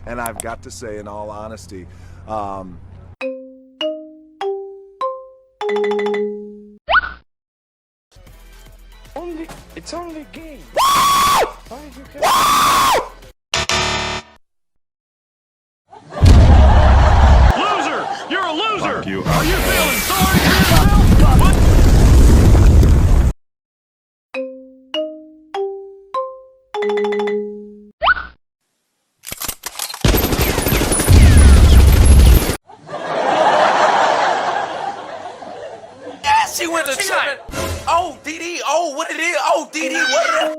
And I've got to say, in all honesty, It's only a game. Why did you care? Loser! You're a loser! Fuck you. Are you feeling sorry for yourself? What? Yes, she went to China. Oh, DD. Oh, what it is? Oh, DD. What it is?